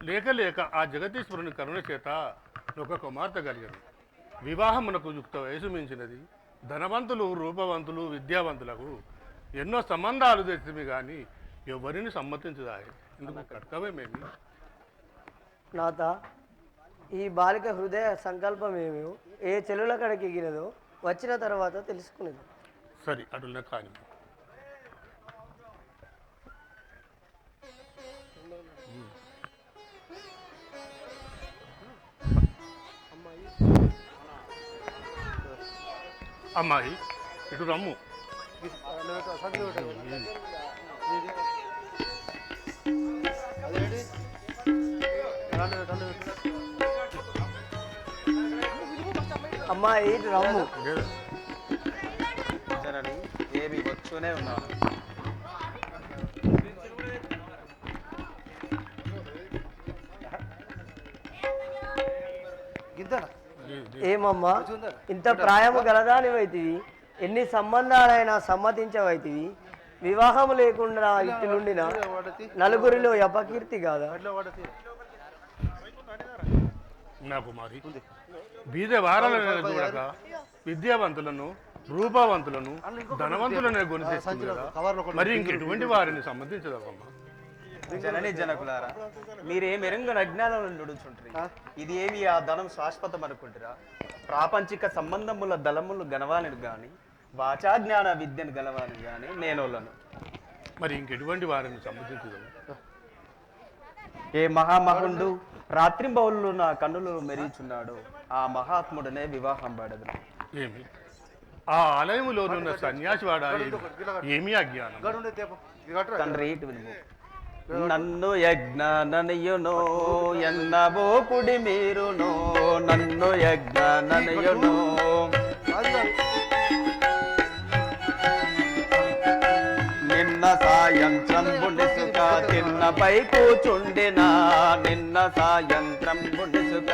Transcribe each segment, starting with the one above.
లేక లేక ఆ జగదీశ్వరుని కరుణ చేత ఒక కుమార్తె కలిగారు. వివాహమునకు యుక్త వయసు మించినది. ధనవంతులు, రూపవంతులు, విద్యావంతులకు ఎన్నో సంబంధాలు తెచ్చివి కానీ ఎవరిని సమ్మతించదాయి. ఇందుకు కర్తవ్యమేమి? నాత, ఈ బాలిక హృదయ సంకల్పం ఏమో ఏ చెలుల కడకి ఎగినదో వచ్చిన తర్వాత తెలుసుకునేది. సరి అటులనే కానీ అమ్మాయి ఇటు రమ్ము. అమ్మాయి ఇటు రమ్ము. ఏమి వచ్చూనే ఉన్నాను. ఏమమ్మా ఇంత ప్రాయము గలదా నీవైతివి? ఎన్ని సంబంధాలైనా సమ్మతించవైతివి. వివాహం లేకుండా ఇటు నుండిన నలుగురిలో అపకీర్తి కాదా? నా కుమారి, బీద వారాలను చూడక విద్యావంతులను, రూపవంతులను, ధనవంతులను కొని తెస్తుంది కదా, మరి ఇంకెటువంటి వారిని సంబంధించదమ్మా. జనని జనకులారా, మీరేం ఎరంగ అజ్ఞానంలో నడుచుంటారు. ఇది ఏమి ఆ ధనం శాశ్వతం అనుకుంటారా? ప్రాపంచిక సంబంధముల దళములు గనవాలని గాని, వాచా జ్ఞాన విద్యను గలవాలని గాని నేనోళ్ళను. మరి ఇంకెటువంటి వారిని సంబంధించదు? ఏ మహామహుండు రాత్రింబౌళ్ళు నా కన్నులు మెరుగుచున్నాడు, ఆ మహాత్ముడనే వివాహం పడదు. ఏమి ఆ ఆలయములోనున్న సన్యాసి వాడా? ఏమి అజ్ఞానం? తండ్రి ఇటు వినుము. నన్ను యజ్ఞననయునో ఎన్నవో పుడి మీరునో, నన్ను యజ్ఞననయునో నిన్న సాయంత్రంబునిసుక తిన్నపై కూచుండినా, నిన్న సాయంత్రంబునిసుక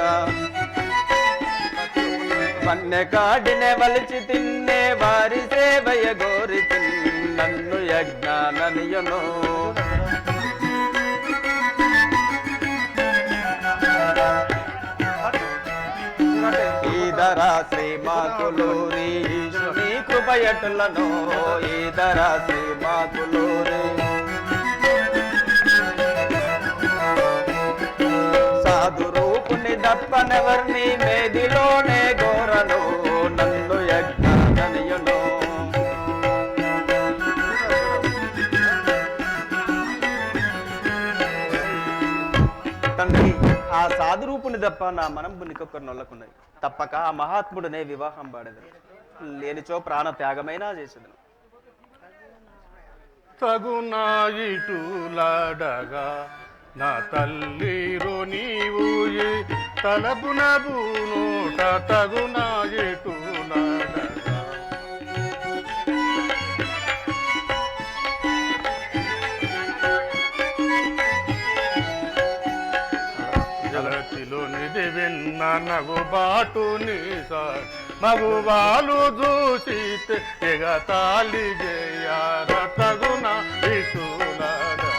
వన్నె కాడినే వలిచి తిన్నే వారి సేవయ గోరి నన్ను యజ్ఞననయునో. ఈదరా శ్రీమాకులూరి నీ కృపయటులను, ఈదరా శ్రీమాకులూరి సాధు రూపుని దప్పనెవర్ని మేదిలోనే గోరను, నన్ను యజ్ఞననయును. తండ్రి, ఆ సాధురూపుని తప్ప నా మనం బునికొక్కరు నొల్లకున్నది. తప్పక ఆ మహాత్ముడనే వివాహం పాడదు. లేనిచో ప్రాణ త్యాగమైనా చేసేదను. తగునా ఇటులాడగా నా తల్లిరో నీవు తలపున బూనోట, తగునా ఇటులాడగా జలతిలోనిది విన్న నగు బాటు నీసా మగువాలు చూసితే ఎగతాళి చేయార, తగున ఇటులాడగా.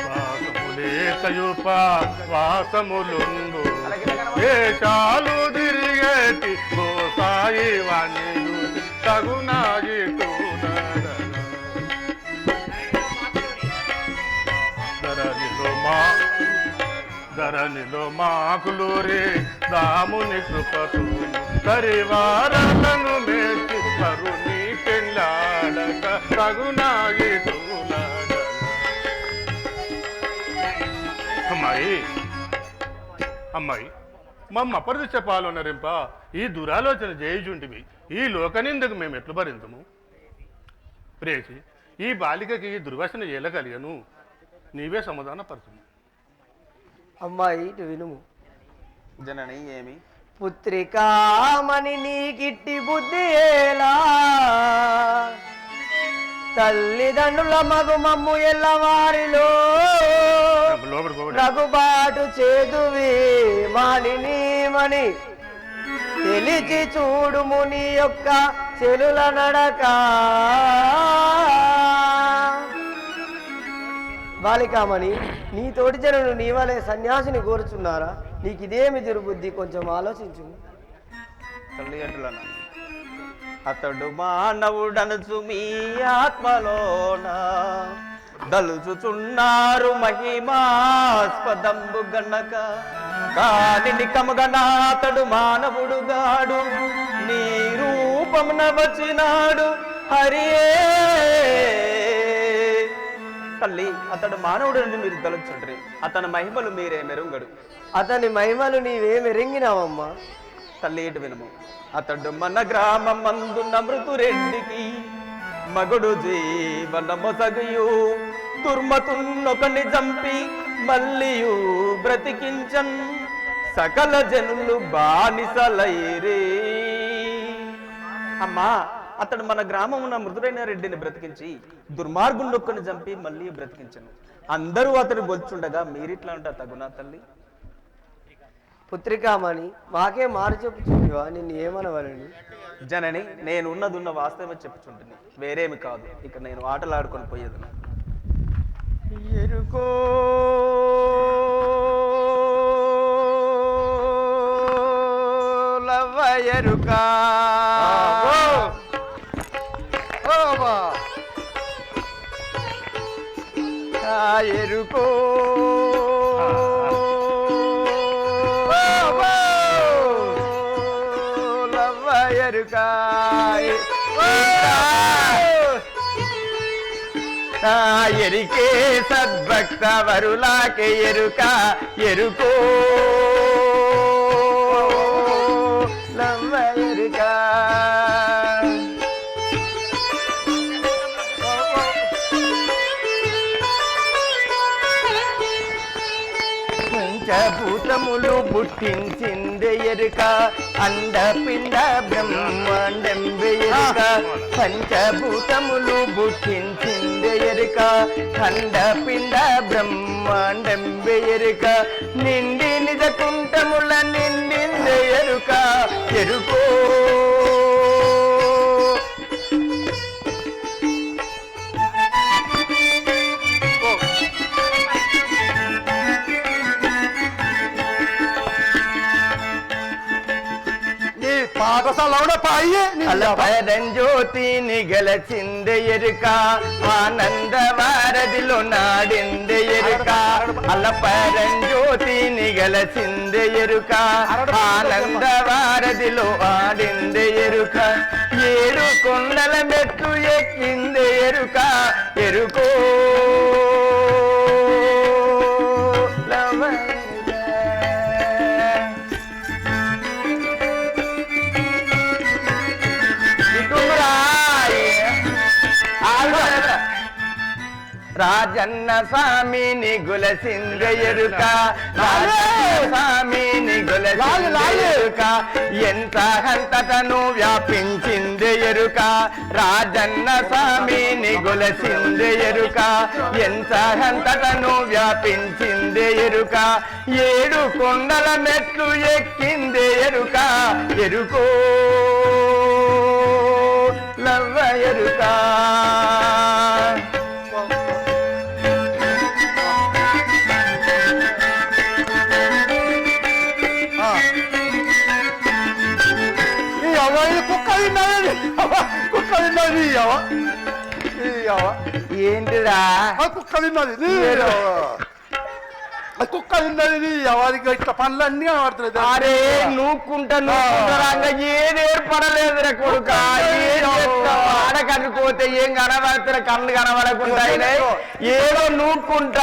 వాసములేకయుప వాసములుండు దేశాలు తిరిగేటి గోసాయి వాణి, తగున ఇటులాడగా. ధరణిలో మాకులూరి దాముని కృపతు పరివారాలను మేచి కరుణి పెళ్ళాడక, తగునాగి తూలాడక. అమ్మాయి అమ్మాయి మమ్మ అపరిదిశ పాలనరింప ఈ దురాలోచన చేయుచుంటివి. ఈ లోకనిందుకు మేము ఎట్లు భరించము? ప్రేసి ఈ బాలికకి ఈ దుర్వశన ఎలా కలిగను? నీవే సమాధానపరచము. అమ్మాయి ఇటు వినుము. జనని ఏమి? పుత్రికామణి నీకిట్టి బుద్ధి ఎలా, తల్లిదండ్రుల మగు మమ్ము ఎల్లవారిలో రఘుబాటు చేదువి మాలినీమని తెలిచి చూడుము నీ యొక్క చెలుల నడక. బాలికామణి, నీ తోటి జనులు నీ వలె సన్యాసిని కోరుచున్నారా? నీకు ఇదేమి దుర్బుద్ధి, కొంచెం ఆలోచించు. తల్లి అంటులన అతడు మానవుడనుచు మీ ఆత్మలోన దలుచుచున్నారు మహిమాస్పదంబు గణక కాని నికముగనాతడు మానవుడు గాడు నీ రూపమున వచ్చినాడు హరియే. తల్లి అతడు మానవుడు అని మీరు తలుచుండ్రి, అతని మహిమలు మీరే మెరుంగడు. అతని మహిమలు నీవేమెరింగినావమ్మా? తల్లి ఇటు వినుము. అతడు మన గ్రామం మందున్న మృతురెడ్డికి మగుడు జీవన మొసగయు దుర్మతున్నొకని చంపి మల్లియు బ్రతికించన్ సకల జనులు బానిసలైరే. అమ్మా అతడు మన గ్రామమున మృదుడైన రెడ్డిని బ్రతికించి దుర్మార్గున్నొక్కని చంపి మళ్ళీ బ్రతికించను. అందరూ అతడు గొల్చుండగా మీరిట్లా ఉంటా తగునా తల్లి? పుత్రికామణి, మాకే మారు చెప్పుచుంటివా? నిన్ను ఏమనవలని? జనని నేను ఉన్నదున్న వాస్తవమే చెప్పుచుంటుంది, వేరేమి కాదు. ఇక నేను ఆటలాడుకొని పోయేది. ఎరుకో లవ్వ ఎరుకా ఎరుకో లవ్వ ఎరుకా ఎరికే సద్భక్త వరులాకే ఎరుక ఎరుకో లవ్వ ఎరుకా పంచభూతములు పుట్టించింది ఎరుక అండపిండ బ్రహ్మాండంబె ఎరుక పంచభూతములు పుట్టించింది ఎరుక అండపిండ బ్రహ్మాండంబె ఎరుక నిండి నిజ కుంఠముల నిండింది ఎరుక ఎరుకో పరంజ్యోతి నిగలచింది ఎరుక ఆనంద వారధిలో నాడింది ఎరుక అల పరంజ్యోతి నిగలచింది ఎరుక ఆనంద వారధిలో ఆడింది ఎరుక 7 కొండల మెట్టు ఎక్కింది ఎరుక ఎరుకో రాజన్న స్వామిని గులసింద ఎరుక స్వామిని గులసింద ఎరుక ఎంత హంతటను వ్యాపించింది ఎరుక రాజన్న స్వామిని గులసింద ఎరుక ఎంత హంతటను వ్యాపించింది ఎరుక 7 కొండల మెట్లు ఎక్కింది ఎరుక ఎరుకో లవ్వ ఎరుక ఏంటిరా కుక్క తిన్నది కుక్క తిన్నది ఎవరికి ఇట్లా పనులన్నీ కనబడుతుంది. అరే నూక్కుంటా ఏది ఏర్పడలేదు కొడుక ఆడకనుకోతే ఏం కనబడుతున్న కళ్ళు కనబడకుండా ఏదో నూక్కుంటే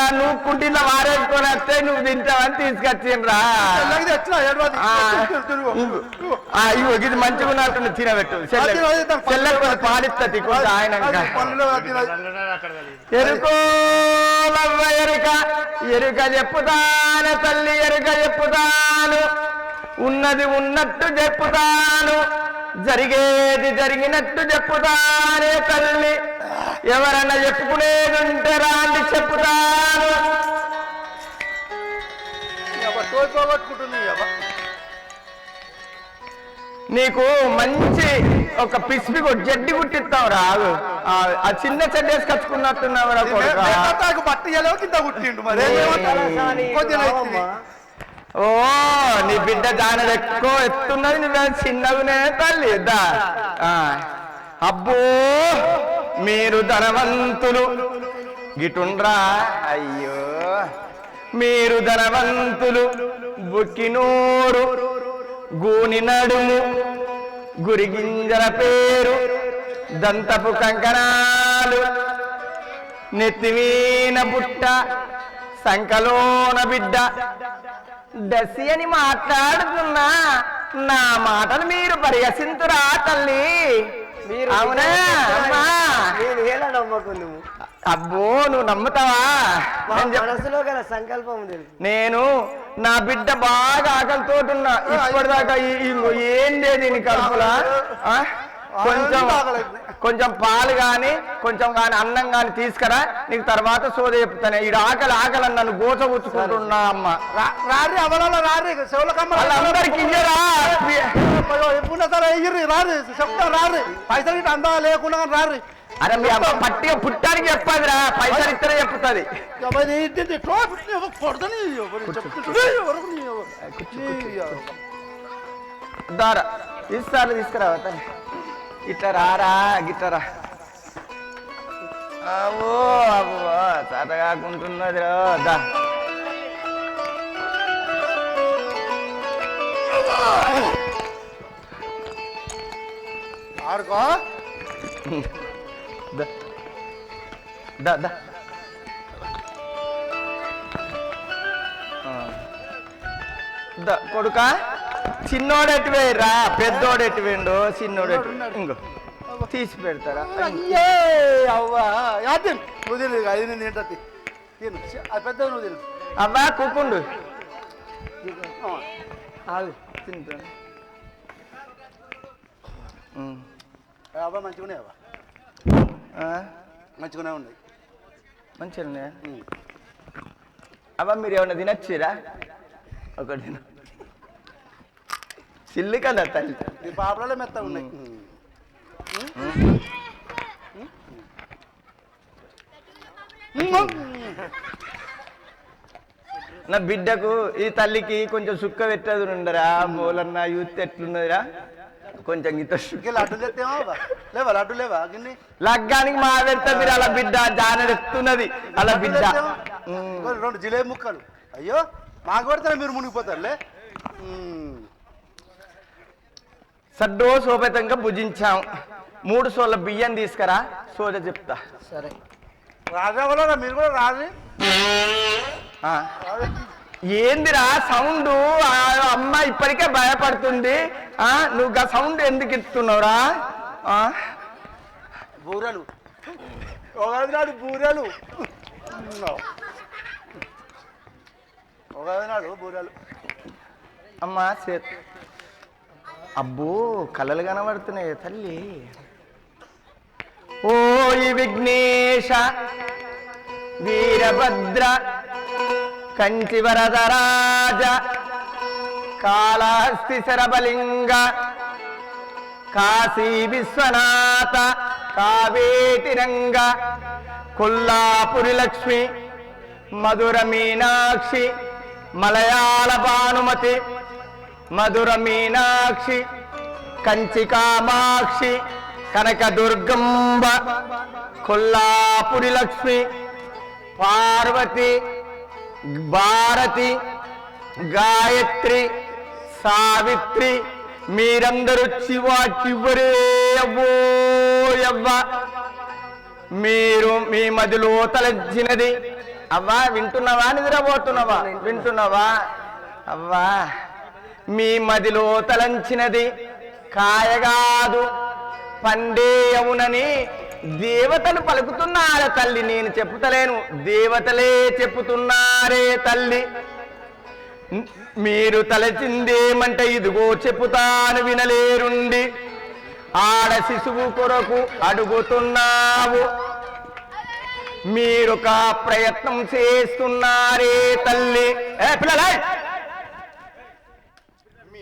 ఇలా వారేసుకొని వస్తే నువ్వు తింటావని తీసుకొచ్చిండ్రా. ఇది మంచిగా ఉన్నట్టు తినబెట్టు చెల్లె పాలిస్తుంది ఆయన ఎరుకో లవ్వ ఎరుక ఎరుక చెప్పుతాను తల్లి ఎరుక చెప్పుతాను ఉన్నది ఉన్నట్టు చెప్పుతాను జరిగేది జరిగినట్టు చెప్పుతానే తల్లి ఎవరన్నా చెప్పుకునేదుంటే రాండి చెప్పుతాను. నీకు మంచి ఒక పిసిపి జడ్డి కుట్టిస్తావు రాదు ఆ చిన్న చెడ్డ వేసుకొచ్చుకున్నట్టున్నావు రా కొడుకా. నాకు బట్టి ఎలా కింద కుట్టిండు మరి కొద్దిగా బావమ్మ. ఓ నీ బిడ్డ దాని ఎక్కువ ఎత్తున్నది నువ్వే చిన్నగునే తల్లి దా. అబ్బో మీరు ధనవంతులు గిటుండ్రా. అయ్యో మీరు ధనవంతులు బుక్కినోరు గూని నడుము గురిగింజల పేరు దంతపు కంకణాలు నెత్తిమీన బుట్ట సంకలోన బిడ్డ దసి అని మాట్లాడుతున్నా నా మాటలు మీరు పరిహసింతురా తల్లి. మీరు అవునా అమ్మా? నేను ఎలా నమ్మకుంది అబ్బో నువ్వు నమ్ముతావా? మనసులో గల సంకల్పం తెలుసు. నేను నా బిడ్డ బాగా ఆకలితోటి ఉన్నా ఇప్పటిదాకా ఏందే దీని కడుపులా కొంచెం పాలు గాని కొంచెం గాని అన్నం గాని తీసుకురా నీకు తర్వాత సోద చెప్తాను. ఈ ఆకలి ఆకలి నన్ను గోచగుచ్చుకుంటున్నా అమ్మ. రారి అవలలో రారి చెవులకమ్మ వాళ్ళందరికి ఇయ్యరా ఎప్పుడు సరే ఇయ్యి రారి చెప్తా రారి పైసలు ఇట్లా అందా లేకుండా రారి. అరే మీ అమ్మ పట్టిగా పుట్టానికి చెప్పదురా పైసలు ఇద్దరే చెప్తుంది. దారా ఇస్తారు తీసుకురావా ఇట్లా రారా గిట్లరా. అవో అవ్వో తాత కాకుంటున్నది దా. ఆడుకో దా దా. కొడుక చిన్నోడెట్టు వేయరా పెద్దోడెట్టు వేయండు చిన్నోడెట్టు ఇంకో తీసి పెడతారా. అవ్వా యాది నువ్వు తిను అది నేను తింటది తిను అది పెద్ద నువ్వు తిను. అవ్వా కూకుండు తింటాను. అవ్వ మంచిగానే అవ్వ మంచిగానే ఉన్నాయి మంచిగా అవ్వ మీరు ఏమన్నా తినొచ్చిరా ఒకటి తిన సిల్లు కదా తల్లి. నీ పాపలలో మెత్తగా ఉన్నాయి. నా బిడ్డకు ఈ తల్లికి కొంచెం సుక్క పెట్టదు ఉండరా మూలన్న యూత్ ఎట్లున్నదిరా కొంచెం గిట్ట లడ్డు తెస్తేమో లేవా లడ్డు లేవా గిన్ని లగ్గానికి మా పెడుతుంది అలా బిడ్డ జానెత్తున్నది అలా బిడ్డ. రెండు జిలేబీ ముక్కలు అయ్యో మాకు పెడతారా మీరు మునిగిపోతారులే. సడ్డో సోపేతంగా భుజించాం 3 సోళ్ళ బియ్యం తీసుకురా సోద చెప్తా. సరే రాజా మీరు కూడా రాజు ఏందిరా సౌండ్ అమ్మ ఇప్పటికే భయపడుతుంది. నువ్వు ఆ సౌండ్ ఎందుకు ఇస్తున్నావురా? బూరెలు ఒకది నాడు బూరెలు ఒకది నాడు బూరెలు అమ్మా అబ్బో కలలు కనబడుతున్నాయి తల్లి. ఓ ఈ విఘ్నేశ వీరభద్ర కంచి వరదరాజ కాళహస్తి శరబలింగ కాశీ విశ్వనాథ కావేటి రంగ కొల్లాపురి లక్ష్మి మధుర మీనాక్షి మలయాళ భానుమతి మధుర మీనాక్షి కంచి కామాక్షి కనక దుర్గంబ కొల్లాపురి లక్ష్మి పార్వతి భారతి గాయత్రి సావిత్రి మీరందరూ చివరే అవ్వో అవ్వ మీరు మీ మదిలో తలెచ్చినది అవ్వా వింటున్నావా నిద్రపోతున్నావా వింటున్నావా అవ్వా మీ మదిలో తలంచినది కాయగాదు పండే అవునని దేవతలు పలుకుతున్నారే తల్లి. నేను చెప్పుతలేను దేవతలే చెప్పుతున్నారే తల్లి. మీరు తలచిందేమంటే ఇదిగో చెప్పుతాను వినలేరుండి ఆడ శిశువు కొరకు అడుగుతున్నావు మీరొక ప్రయత్నం చేస్తున్నారే తల్లి. పిల్లల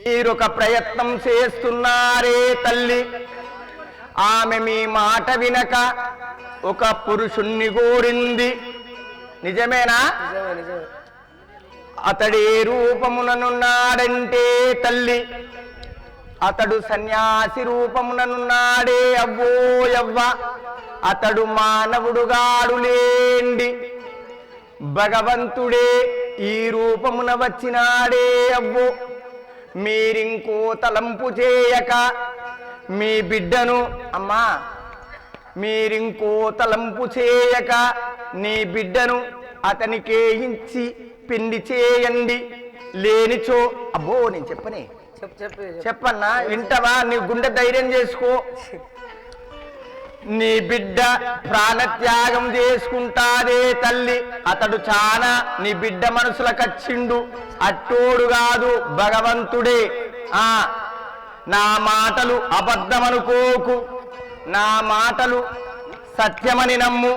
మీరొక ప్రయత్నం చేస్తున్నారే తల్లి. ఆమె మీ మాట వినక ఒక పురుషుణ్ణి కోరింది, నిజమేనా? నిజమే నిజమే. అతడే రూపముననున్నాడంటే తల్లి, అతడు సన్యాసి రూపముననున్నాడే అవ్వో యవ్వ. అతడు మానవుడుగాడులేండి, భగవంతుడే ఈ రూపమున వచ్చినాడే అవ్వో. మీరింకో తలంపు చేయక మీ బిడ్డను, అమ్మా మీరింకో తలంపు చేయక నీ బిడ్డను అతనికే ఇచ్చి పిండి చేయండి. లేనిచో అబ్బో నేను చెప్పనే చెప్పన్నా, వింటవా? నీ గుండె ధైర్యం చేసుకో. నీ బిడ్డ ప్రాణత్యాగం చేసుకుంటాదే తల్లి. అతడు చాలా నీ బిడ్డ మనసులకచ్చిండు, అట్టోడు కాదు భగవంతుడే. నా మాటలు అబద్ధమనుకోకు, నా మాటలు సత్యమని నమ్ము.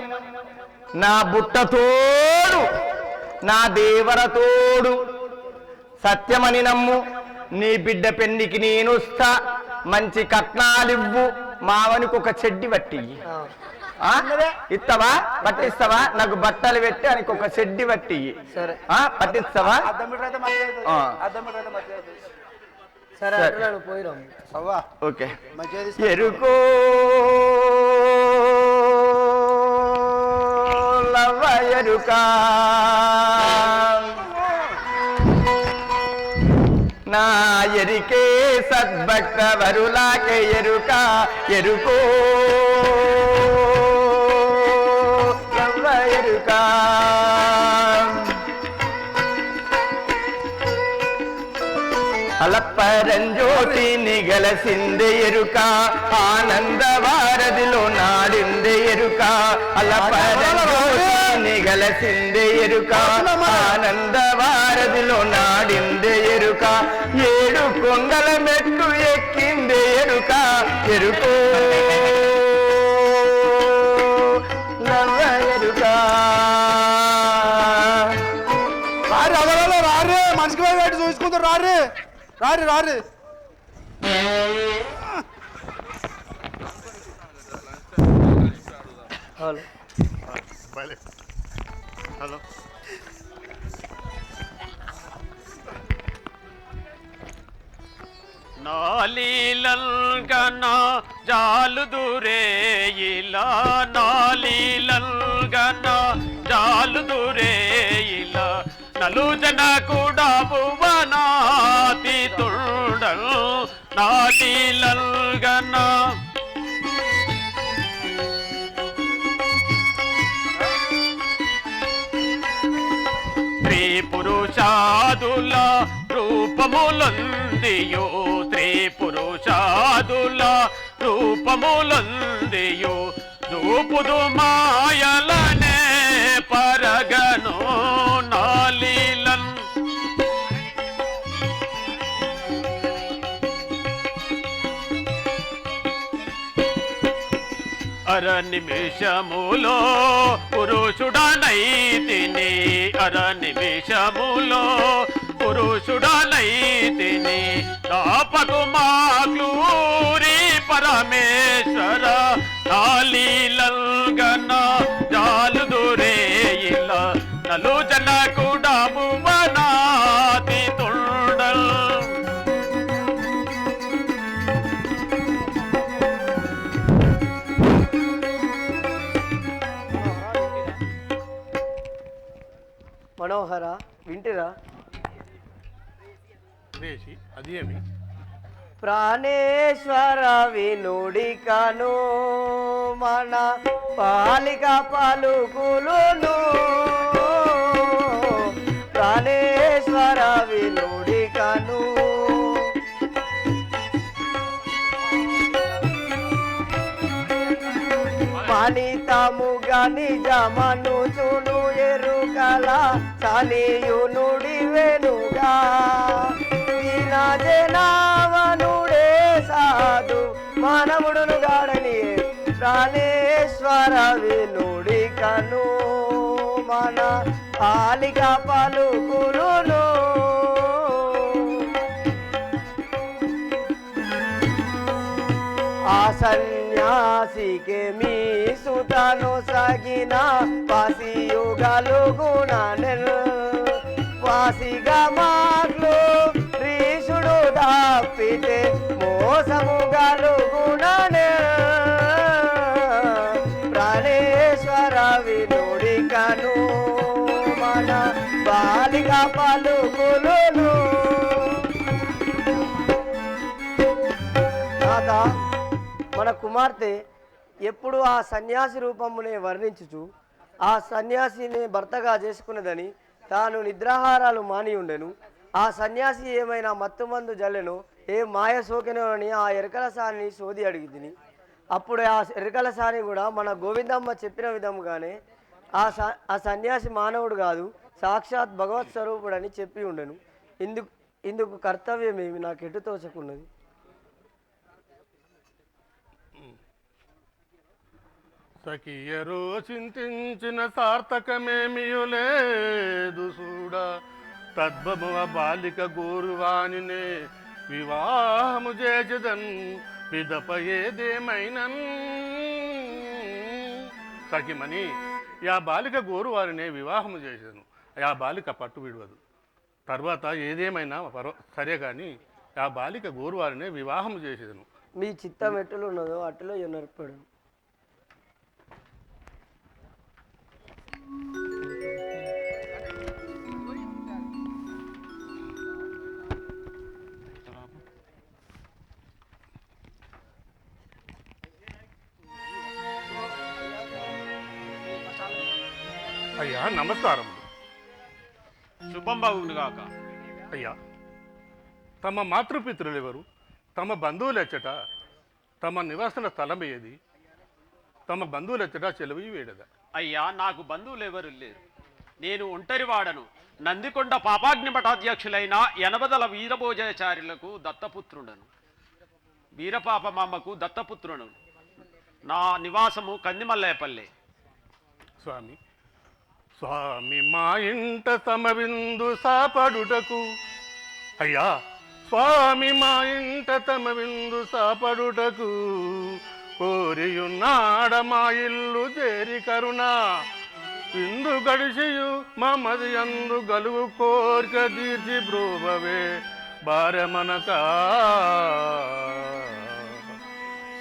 నా బుట్టతోడు నా దేవరతోడు సత్యమని నమ్ము. నీ బిడ్డ పెళ్లికి నేనొస్తా, మంచి కట్నాలివ్వు. మావనికి ఒక చెడ్డి పట్టి ఇస్తావా? పట్టిస్తావా? నాకు బట్టలు పెట్టి ఆయనకి ఒక చెడ్డి పట్టి పట్టిస్తావా? ఓకే. ఎరుకో లవ్వ ఎరుకా నా ఎరికే సద్భక్త వరులాకే ఎరుక ఎరుకో లవ్వ ఎరుక. అలప్పరంజోటి నిగలసిందే ఎరుక, ఆనంద వారధిలో నాడిందే ఎరుక. అలప్పరంజోటి నిగలసిందే ఎరుక, ఆనంద వారధిలో నాడిందే ఎరుక. ఏడు కొండల మెట్టు ఎక్కిందే ఎరుక ఎరుకో లవ్వ ఎరుక. రారే మనిషికి పెట్టి చూసుకుంటారు. రారే రారు రారు. Hello hello. నాలీలల్గన జాలు దూరే ఇలా, నాలీలల్గన జాలు దూరే ఇలా. నలు జన కూడా భువనాతి తుండల్ నాలీలల్గన. స్త్రీ పురుషాదుల రూపములందియో, స్త్రీ పురుషాదుల రూపములందియో. దూపుదు మాయలనే పరగను నాలీలన్. అర నిమిషములో పురుషుడనైతిని, అర నిమిషములో పురుషుడనైతిని. దాపకు మాగ్లూరి పరమేశ్వర నాలీలల్గన జాలు దూరే ఇలా. నలు జన కూడా భువనాతి తుండల్. మనోహర వింటిరా? అది ఏమి? ప్రాణేశ్వర వినుడికను మన పాలిక పలుకులును. ప్రాణేశ్వర వినుడికను మణితముగా నిజమను చును ఎరుకల సనియునుడి వెనుగా. జనావనుడే సాధు మానవుడును గాడని ప్రాణేశ్వర వినుడి కను మన పాలిక పలుకులును. సీకే మీ సుతను సాగిన వాసియుగలు గుణనెల్ వాసిగా మాగ్లు రీషుడు దాపితే మోసముగలు గుణనెల్ ప్రాణేశ్వర వినుడికను మన బాలిక పలుకులును. నాథ, మన కుమార్తె ఎప్పుడు ఆ సన్యాసి రూపమునే వర్ణించుచు ఆ సన్యాసిని భర్తగా చేసుకున్నదని తాను నిద్రాహారాలు మాని ఉండెను. ఆ సన్యాసి ఏమైనా మత్తుమందు జల్లెను ఏ మాయ సోకెనో అని ఆ ఎరకల సాని సోది అడిగి అప్పుడు ఆ ఎరకల సాని కూడా మన గోవిందమ్మ చెప్పిన విధముగానే ఆ సన్యాసి మానవుడు కాదు, సాక్షాత్ భగవత్ స్వరూపుడని చెప్పి ఉండెను. ఇందుకు కర్తవ్యమేమి నాకు ఎటు తోచకున్నది. సఖియరో చింతించిన సార్థకమేమియు లేదు చూడ తద్భవ బాలిక గోరువానినే వివాహము చేసేదన్ పిదపయేదేమైనన్. సఖిమని ఆ బాలిక గోరువారినే వివాహము చేసేదను, ఆ బాలిక పట్టు విడవదు. తర్వాత ఏదేమైనా సరే కానీ ఆ బాలిక గోరువారినే వివాహము చేసేదను. మీ చిత్తం ఎట్టులు ఉన్నదో అట్టులో నర్పడు. అయ్యా నమస్కారం. శుభం బాగుగాక. అయ్యా, తమ మాతృపితృలు ఎవరు? తమ బంధువులెచ్చట తమ నివాసన స్థలం ఏది? తమ బంధువులెచ్చట చెలవి వేడదా? అయ్యా, నాకు బంధువులు ఎవరు లేరు. నేను ఒంటరివాడను. నందికొండ పాపాగ్ని మఠాధ్యక్షులైన యనబదల వీరభోజాచార్యులకు దత్తపుత్రుడను. వీరపాపమామకు దత్తపుత్రుడను. నా నివాసము కందిమల్లేపల్లె. స్వామి స్వామి మా ఇంట సమవిందు సాపడుటకు. అయ్యా, స్వామి మా ఇంట తమ విందు సాపడుటకు కోరియున్నాడ మా ఇల్లు చేరి కరుణ విందు గడిచియు మమది అందు గలుగు కోరిక తీర్చి బ్రోవవే భారమనక.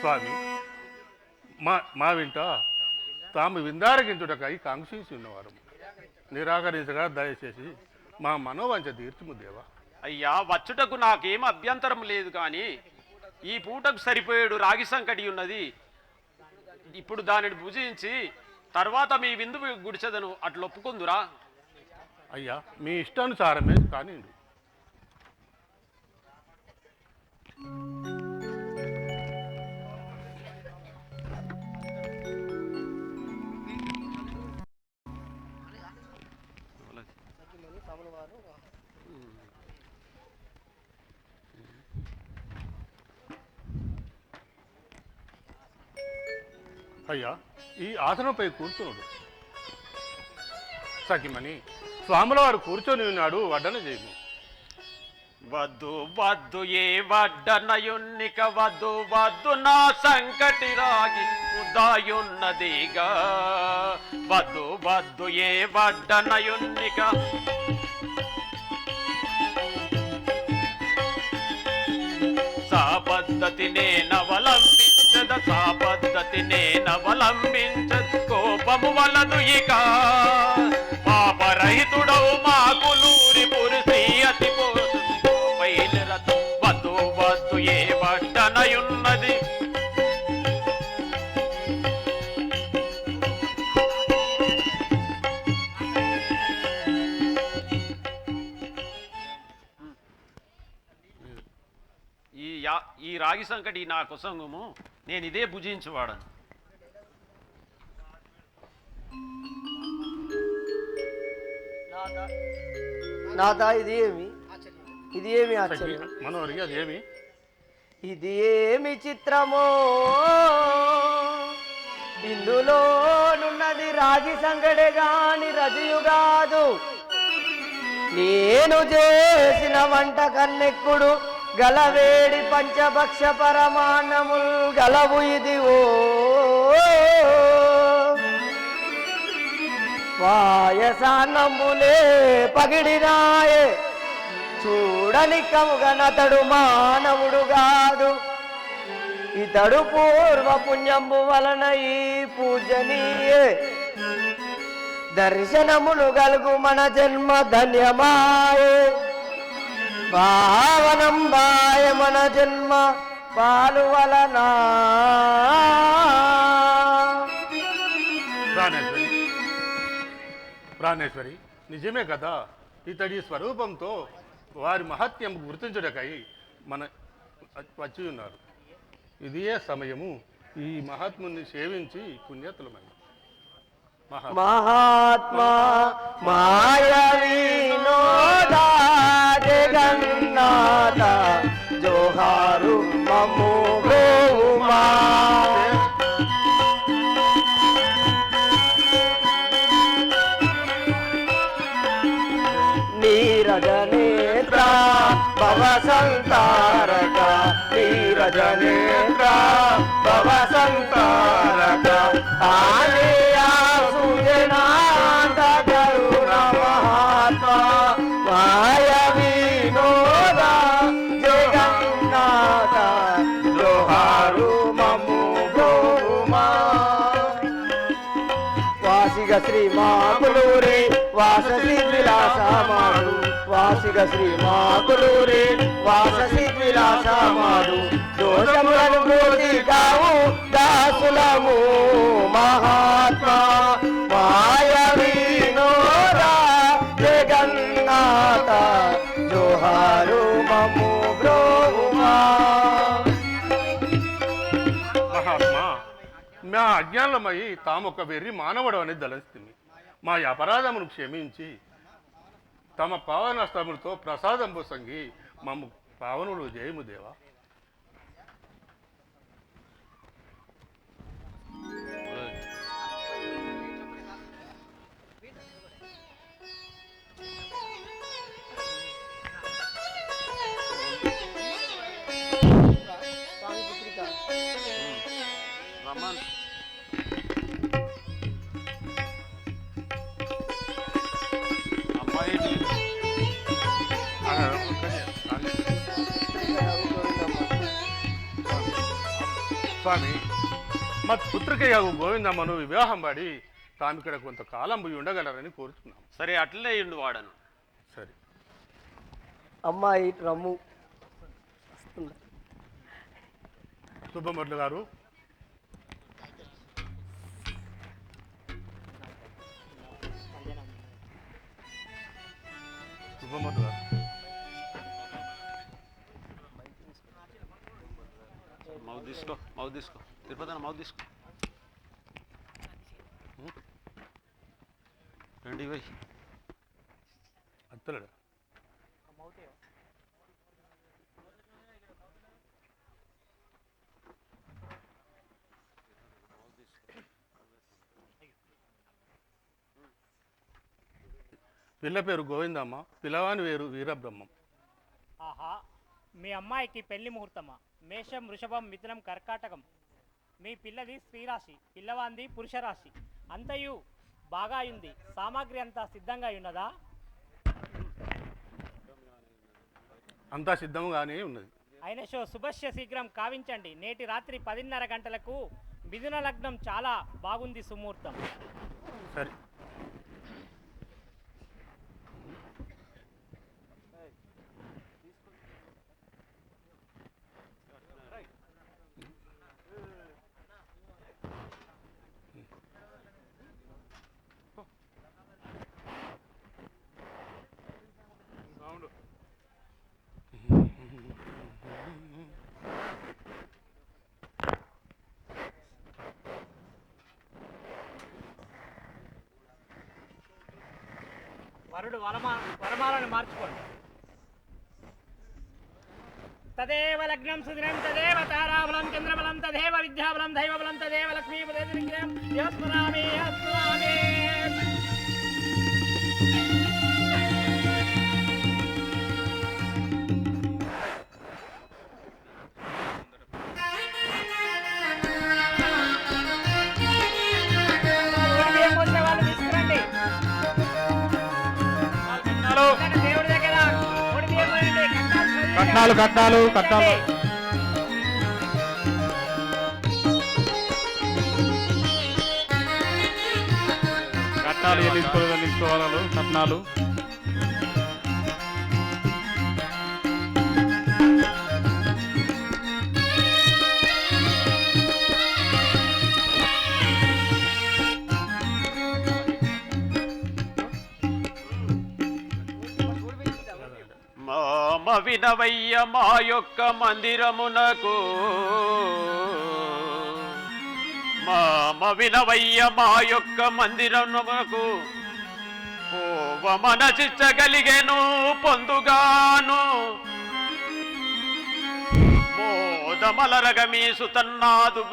స్వామి మా వింట తాము విందారగించుటకై కాంక్షించి ఉన్నవారు నిరాకరించగా దయచేసి మా మనోవంచ తీర్చుము దేవా. అయ్యా, వచ్చుటకు నాకేం అభ్యంతరం లేదు, కానీ ఈ పూటకు సరిపోయేడు రాగి సంకటి ఉన్నది. ఇప్పుడు దానిని భుజించి తర్వాత మీ విందు గుడిచెదను, అట్లు ఒప్పుకుందురా? అయ్యా, మీ ఇష్టానుసారమే కానీ. అయ్యా, ఈ ఆసనంపై కూర్చున్నాడు. సఖిమణి, స్వాముల వారు కూర్చొని ఉన్నాడు, వడ్డన చేయము. వద్దు వద్దు ఏ వడ్డనయున్నిక వద్దు వద్దు నా సంకటి రాగి ఉదాయున్నదిగా. వద్దు వద్దు ఏ వడ్డనయున్నిక పద్ధతినే నవలంబించద పద్ధతినే నవలంబించద కోపము వలదు ఇక పాపరహితుడవు మాకు నూరి పురుషి అతి పోతు వద్దు వద్దు ఏ వడ్డనయున్నది. ఈ రాగి సంకటి నా కుసంగము, నేను ఇదే భుజించువాడను. నాథ, ఇది ఏమి ఆశ్చర్యం? మనోరికి అది ఏమి? ఇది ఏమి చిత్రమో, ఇందులోనున్నది రాగి సంగడే గాని రజయు కాదు. నేను చేసిన వంట కన్నెక్కుడు గలవేడి పంచభక్ష పరమాన్నముల్ గలవు ఇది ఓ వాయసానంబులే పగిడినాయే చూడని కముగనతడు మానవుడు కాదు ఇతడు పూర్వ పుణ్యంబు వలన ఈ పూజనీయే దర్శనములు గలుగు మన జన్మ ధన్యమాయే పావనం బాయ మన జన్మ పాలు వలన ప్రాణేశ్వరి నిజమే కదా ఇతడి స్వరూపంతో వారి మహత్యం గుర్తించుటకై మన వచ్చి ఉన్నారు ఇదియే సమయము ఈ మహాత్ముని సేవించి పుణ్యతులమై మహాత్మా మాయ వినోదా జగన్నాథ జోహారు మము బ్రోమా నీరజనేత్ర భవ సంతారక నీరజనేత్ర భవ సంతారక ఆలయా సుజనాంత కరుణ మహాత్మా మాయ వినోద జగన్నాథ జోహారు మము బ్రోమా వాసిగ శ్రీ మాకులూరి వాససి విలాసమాడు వాసిగ శ్రీ మాకులూరి వాససి విలాసమాడు దోషములను మృతి కావు దాసులము మహాత్మా మాయ వినోద జగన్నాథ జోహారు మము బ్రోమా మహాత్మా మా అజ్ఞానమై తామొక వెర్రి మానవుడు అని దళిస్తుంది మా అపరాధమును క్షమించి తమ పావనస్తములతో ప్రసాదంబు సంగి మమ్ము పావనులు జయము దేవా రమ్మన్ అమ్మాయి స్వామి మా పుత్రికయ్యకు గోవిందమ్మను వివాహం పడి తాము ఇక్కడ కొంతకాలం పోయి ఉండగలరని కోరుతున్నాం సరే అట్లనే ఇండు వాడను సరే అమ్మాయి రమ్ము సుబ్బమట్ల గారు సుబ్బమట్ల గారు మౌత్ తీసుకో తిరుపతి మౌత్ తీసుకో రండి పోయి అత్తలేడా పిల్ల పేరు గోవిందమ్మ పిల్లవాని వేరు వీరబ్రహ్మం ఆహా మీ అమ్మాయికి పెళ్లి ముహూర్తమా మేషం వృషభం మిథునం కర్కాటకం మీ పిల్లది స్త్రీరాశి పిల్లవాంది పురుషరాశి అంతయు బాగా ఉంది సామాగ్రి అంతా సిద్ధంగా ఉన్నదా అంతా సిద్ధంగానే ఉన్నది అయిన షో శుభస్య శీఘ్రం కావించండి నేటి రాత్రి 10:30 గంటలకు మిథున లగ్నం చాలా బాగుంది సుముహూర్తం సరే వరుడు వరమాలను మార్చుకోండి తదేవ లగ్నం సుదినం తదేవ తారాబలం చంద్రబలం తదేవ విద్యాబలం దైవబలం తదేవ లక్ష్మీపదేశం యస్మరామి యస్మరామి కట్నాలు కట్నాలు కట్నాలు కట్నాలు చెల్లించుకోవాలి కట్నాలు. వినవయ్య మా యొక్క మందిరమునకు, వినవయ్య మా యొక్క మందిరమునకు మనసిచ్చగలిగెను పొందుగాను మోదమలరగ మీ సుతన్నాదు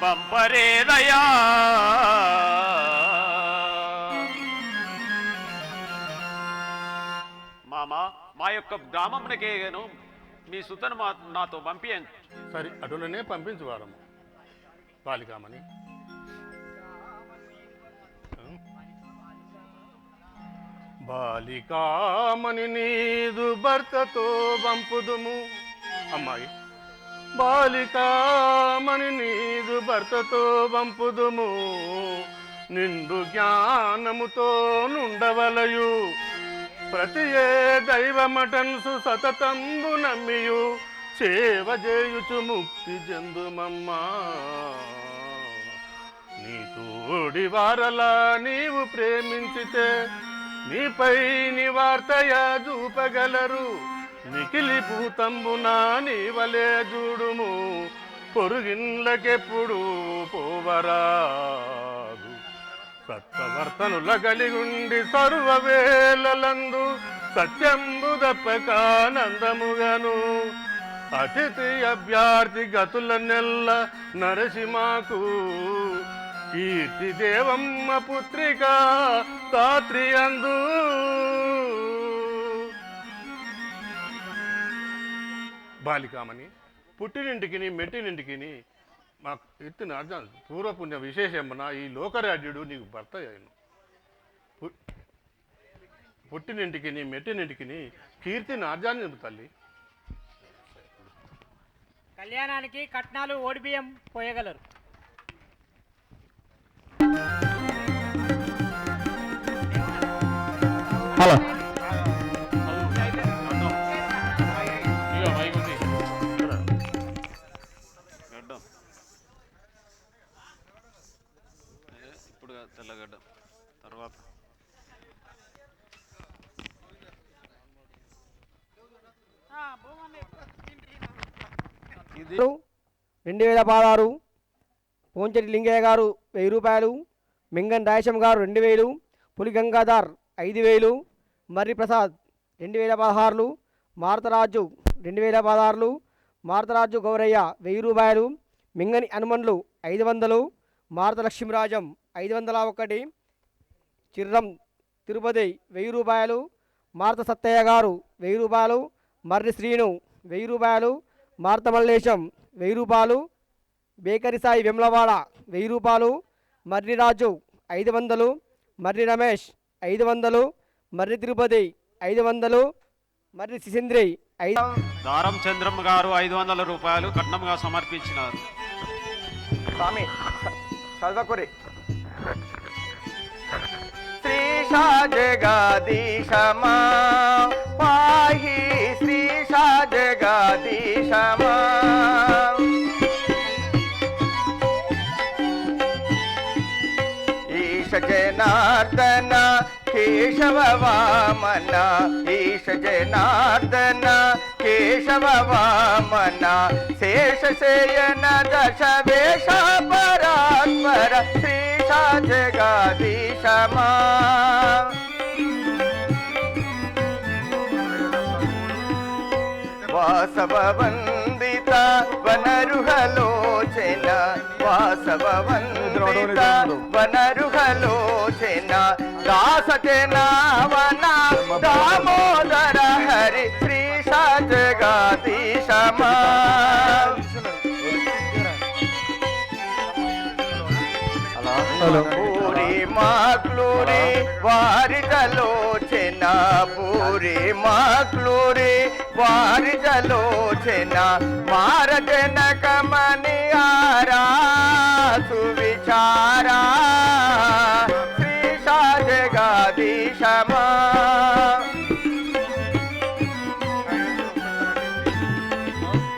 బంపరేదయా. మామా మా యొక్క గ్రామమునకేను మీ సుతను నాతో పంపించు. సరే అటులనే పంపించు వారము బాలికామని. బాలికామని నీదు భర్తతో పంపుదుము. అమ్మాయి బాలికామని నీదు భర్తతో పంపుదుము. నిండు జ్ఞానముతో నుండవలయు ప్రతి ఏ దైవమటన్సు సతతంబు నమ్మియు సేవ చేయుచు ముక్తి చెందుమమ్మా. నీ తోడి వారలా నీవు ప్రేమించితే నీపై నివార్తయ చూపగలరు. మికిలి భూతంబునా నీవలే చూడుము పొరుగిన్లకెప్పుడు పోవరాదు. సత్వవర్తనుల కలిగుండి సర్వవేళలందు సత్యంబు దప్పకానందముగను. అతిథి అభ్యర్థి గతుల నెల్ల నరసింహకు కీర్తి దేవమ్మ పుత్రిక తాత్రి అందు. బాలికామని పుట్టినింటికి మెట్టినింటికి మా ఎత్తిన అర్థం పూర్వపుణ్య విశేషమున ఈ లోకరాజ్యుడు నీకు భర్త అయ్యను. పుట్టినింటికి మెట్టినింటికి కీర్తిని ఆర్జాన్ని నింపు తల్లి. కళ్యాణానికి కట్నాలు ఓడిబియ్యం పోయగలరు. హలో ఇప్పుడు తెల్లగడ్డ తర్వాత 2016, పోంచెటి లింగయ్య గారు 1000 రూపాయలు, మింగన్ రాయశం గారు 2000, పులి గంగాధర్ 5000, మర్రి ప్రసాద్ 2016, మారుతరాజు 2016, మారుతరాజు గౌరయ్య 1000 రూపాయలు, మింగని హనుమన్లు 500, మారుత లక్ష్మీరాజం 501, చిర్రం తిరుపతి 1000 రూపాయలు, మారుత సత్తయ్య గారు 1000 రూపాయలు, మర్రి శ్రీను 1000 రూపాయలు, మారుత మల్లేశం 1000 రూపాయలు, బేకరి సాయి వెమ్లవాడ 1000 రూపాయలు, మర్రి రాజు 500, మర్రి రమేష్ 500, మర్రి తిరుపతి 500, మర్రి సిసింద్రి 500. దారం చంద్రమ్మ గారు 500 రూపాయలు కట్నంగా సమర్పించినారు. స్వామి చదవకురి. శ్రీశా జగదీశమా పాహి, శ్రీశా జగదీశమా. ఈశ జనార్దన కేశవ వామన, ఈశ జనార్దన కేశవ వామన, శేషశయన దశ వేష పరాత్పర, శ్రీశా జగదీశమా. వాసవ వందిత వనరుహలోచన, వాసవ వందిత వనరుహలోచన, దాసజనావన దామోదర హరి, శ్రీశా జగదీశమా. పూరి మాగ్లూరి వారిదలోచన, పూరి మాక్లూరి వారిజలోచన మారజనకమని ఆరా సువిచారా శ్రీశా జగదీశమా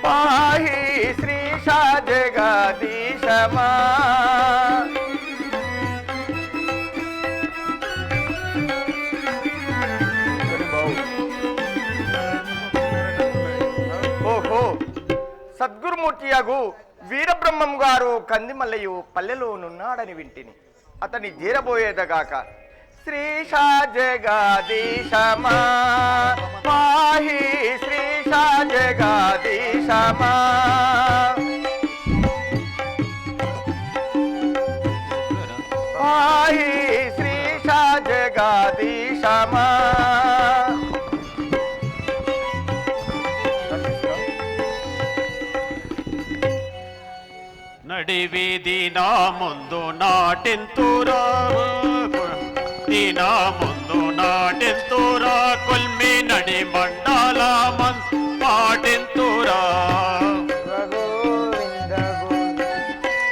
పాహి శ్రీశా జగదీశమా ఓహో సద్గురుమూర్తియగు వీరబ్రహ్మం గారు కందిమల్లయు పల్లెలోనున్నాడని వింటిని. అతని చేరబోయేదగాక శ్రీశా జగదీశమా పాహి శ్రీశా జగదీశమా పాహి శ్రీశా జగదీశమా. నడివీధి నా ముందు నాటెంతురా నా ముందు నాటెంతురా కొల్మి నడి మండల పాటెంతురా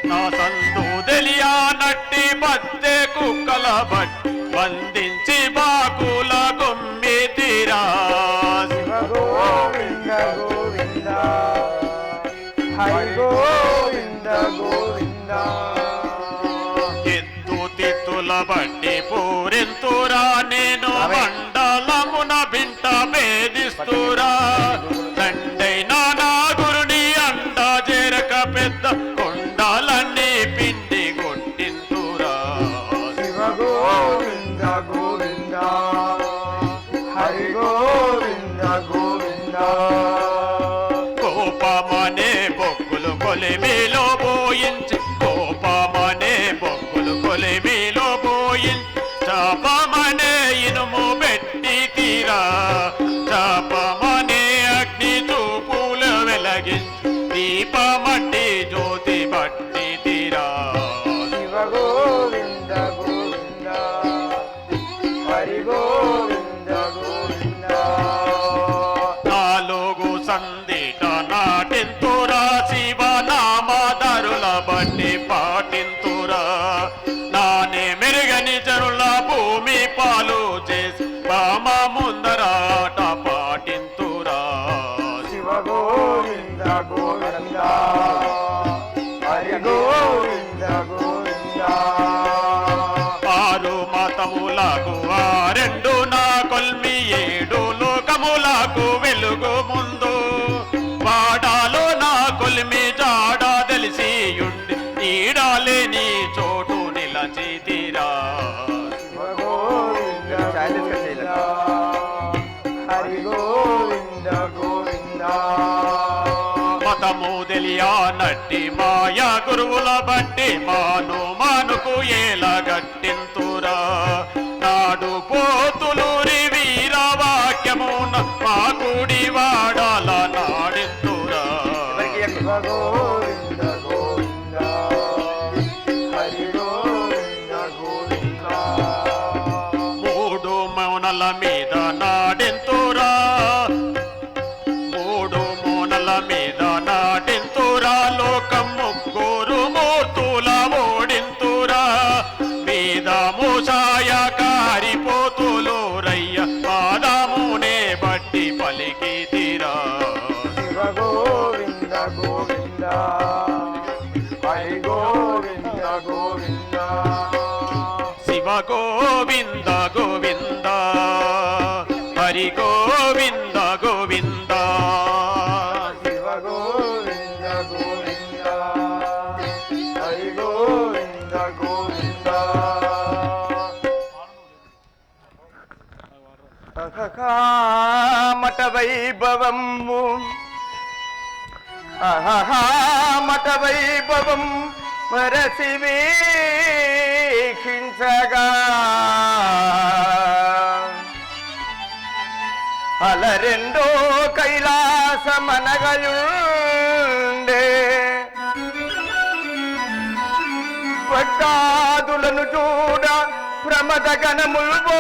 నా సందు తెలియా నట్టి బద్దె కుక్కల బట్టి బంధించి బాకుల గుమ్మి తీరా గోవింద గోవింద హరి గోవింద గోవింద. ఎత్తు తిత్తుల బట్టి పూరెంతురా నేను మండలమున బింట భేదిస్తురా దండైనా నా గురుని అండ చేరక పెద్ద కొండాలన్నీ పిండి కొట్టింతురా శివ గోవింద గోవింద హరి గోవింద గోవింద. కోపమనే బొక్కులు కొలిమిలో పోయించి కోపమనే బొక్కులు కొలిమిలో పోయించి చాపమనే ఇనుము పెట్టి తీరా చాపమనే అగ్ని చూపులు వెలగించి దీపమట్టి జ్యోతి బట్టి తీరా శివ గోవింద గోవింద హరి గోవింద గోవింద. నాలుగు సందిట నాటింతురా శివ నామధరుల బట్టి పాటింతురా నానే మెరుగని జనుల భూమి పాలు చేసి పామ ముందరాట పాటింతురా శివ గోవింద గోవింద హరి గోవింద గోవింద. ఆరు మతములకు రెండు నా కొల్మి ఏడు లోకములకు వెలుగు ముందు వాడాలో నా కొల్మి జాడ తెలిసి ఉండి ఈడాలేని చోటు నిలచితిరా శివ గోవింద గోవింద హరి గోవింద గోవింద. మతము తెలియా నట్టి మాయా గురువుల బట్టి మానుకు ఏలా గట్టింతురా నాడు పోతులూరి వీరవాక్యమున మా కుడి వాడాల నాడింతురా శివ గోవింద గోవింద హరి గోవింద గోవింద. మూడు మౌనల మీద నాడింతురా మూడు మౌనల మీద నాడింతురా లోకం ముగ్గురు మూర్తుల ఓడింతురా మీద మూసాయ కారిపోతులు రయ్య పాదమునే బట్టి పలికి తీరా శివ గోవింద గోవింద హరి గోవింద గోవింద. శివ గోవింద గోవింద హరి గోవింద గోవింద శివ గోవింద గోవింద హరి గోవింద గోవింద. మఠ వైభవము మఠ వైభవం మరసి వీక్షించగా అలరెండో కైలాసమనగయుండే పట్టాదులను చూడ ప్రమద గణములు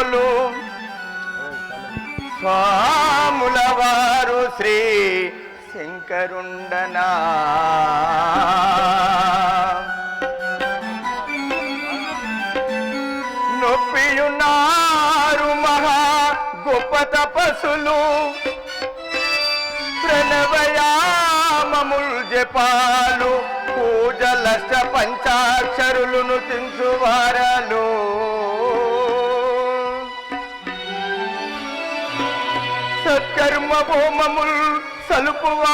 బ్రోలు స్వాముల వారు శ్రీ శంకరుండనా నొప్పియున్నారు మహా గొప్ప తపస్సులు ప్రణవయామముల్ జపాలు పూజలష్ట పంచాక్షరులను తించువారలు సత్కర్మ హోమముల్ సలుపువారు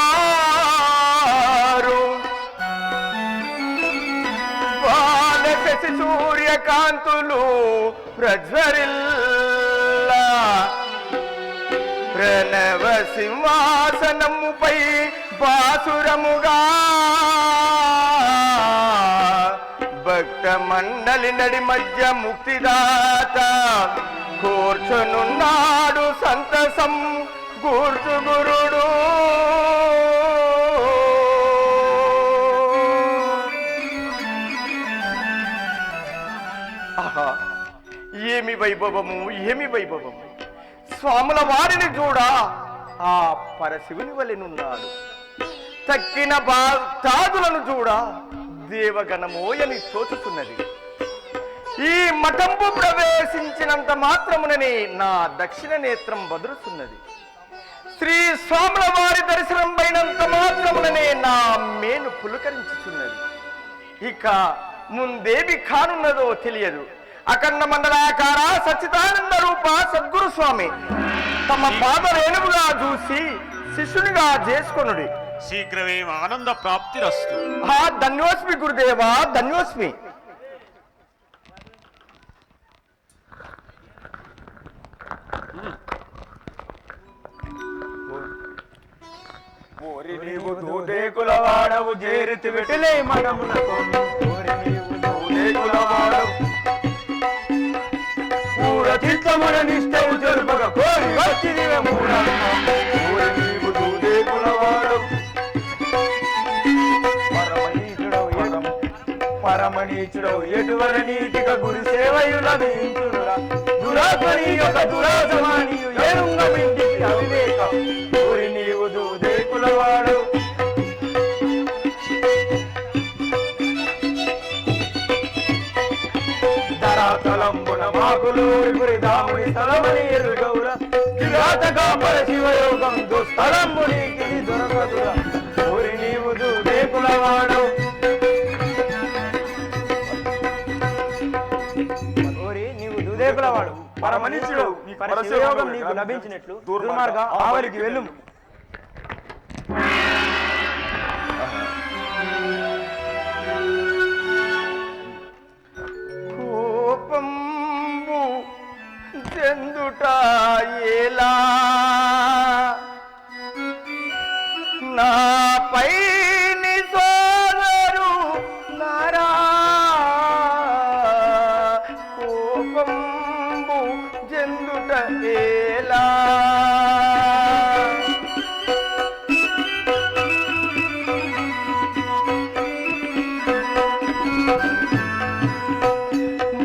బాలశశి సూర్యకాంతులు ప్రజ్వరిల్లా ప్రణవ సింహాసనముపై బాసురముగా భక్త మండలి నడి మధ్య ముక్తిదాత కూర్చునున్నాడు సంతసం కూర్చు గురుడు ఆహా ఏమి వైభవము ఏమి వైభవము స్వాముల వారిని చూడా ఆ పరశివుని వలెనున్నాడు తక్కిన భక్తాదులను చూడా దేవగణమోయని తోచుతున్నది ఈ మఠంపు ప్రవేశించినంత మాత్రముననే నా దక్షిణ నేత్రం బదులుతున్నది శ్రీ స్వాముల వారి దర్శనం పైనంత మాత్రముననే నా మేను పులకరించుతున్నది ఇక ముందేవి కానున్నదో తెలియదు అఖండ మండలాకార సచ్చిదానంద రూప సద్గురు స్వామి తమ పాద రేణువుగా చూసి శిష్యునిగా చేసుకొనుడి శీఘ్రమే ఆనంద ప్రాప్తిరస్తు. ధన్యోస్మి గురుదేవా ధన్యోస్మి. ఓరి నీవు దూదేకుల వాడవు చేరితి వెటిలే మనమునకు ఓరి నీవు దూదేకుల వాడవు పూరచిత్తమున నిష్టవు జరుపక కోరి వచ్చిదివే మూఢమ్మ ఓరి నీవు దూదేకుల వాడవు పరమనీచుడవు ఎటువల నీతిక గురి సేవయుల వేయించునురా దురాత్మని యొక్క దురాసమానియు ఏనుంగమింటికి అవివేకం ఓరి నీవు దూదేకులవాడు ధరాతలంబున మాకులూరి గురి దాముని స్థలమని ఎరుగౌర కిరాతకాంబర శివయోగం దుస్థలంబు నీకి దొరకదుర ఓరి నీవు దూదేకులవాడు వాడు పరమనిష్ఠుడు పరశివయోగం నీకు లభించినట్లు దుర్మార్గ ఆవలికి వెళ్ళు. కోపంబు చెందుట ఎలా నాపై సోదరు నారా జందుట ఎలా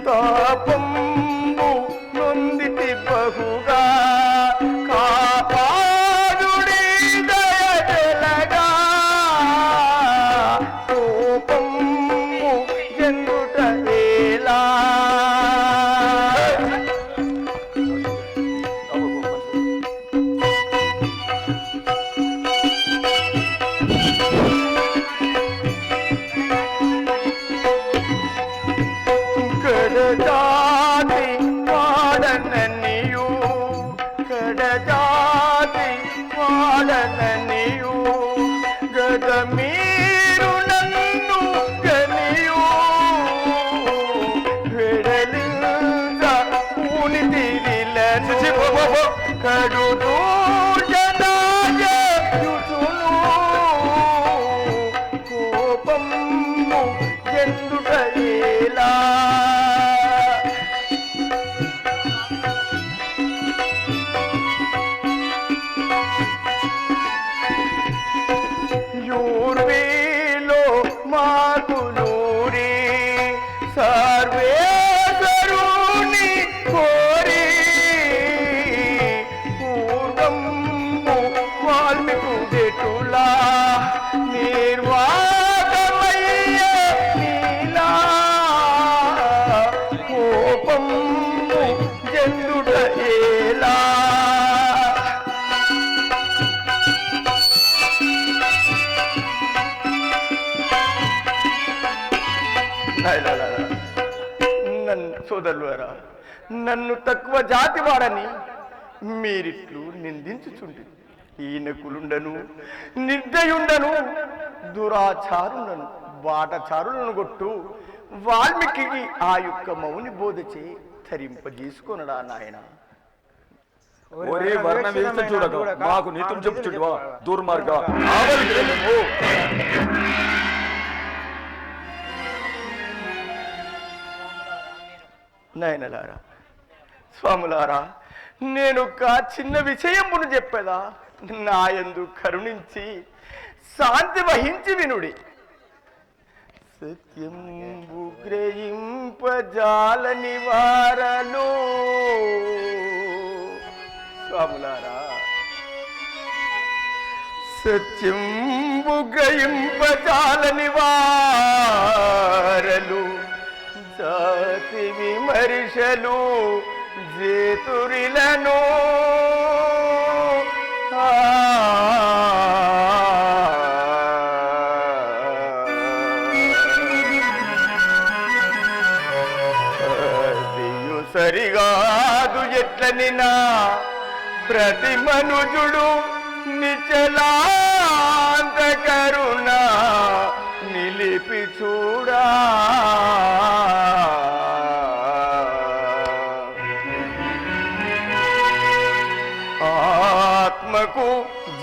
తాపంబు నొందితి బహుగా కాపాడుడి దయగలగా కోపంబు జందుట ఎలా కడజాతి వాడననియు కడజాతి వాడననియు గద మీరు నన్ను గనియు వెడలింద పూని తిరిలను కడు దూర్జనాయును కోపము ఎందుక ఎలా సోదరులారా, నన్ను తక్కువ జాతి వాడని మీరిట్లు నిందించుచుండి. ఈయన కులుండను, నిర్దయుండను, దురాచారులను, బాటచారులను కొట్టు వాల్మీకి ఆ యొక్క మౌని బోధచే ధరింపజేసుకొనడా నాయన. ఒరే వర్ణ వేస్తే చూడక మాకు నీతులు చెప్పుచుంటివా దుర్మార్గ. నాయనలారా, స్వాములారా, నేను ఒక చిన్న విషయమును చెప్పేదా, నాయందు కరుణించి శాంతి వహించి వినుడి. సత్యం గ్రహింపజాలని వారలు. స్వాములారా, సత్యం గ్రహింపజాలని వారలు జాతి విమర్శలు జేతురిలను అదియు సరిగాదు ఎట్లని నా ప్రతి మనుజుడు నిచలాంత కరుణ నిలిపి చూడా. ఆత్మకు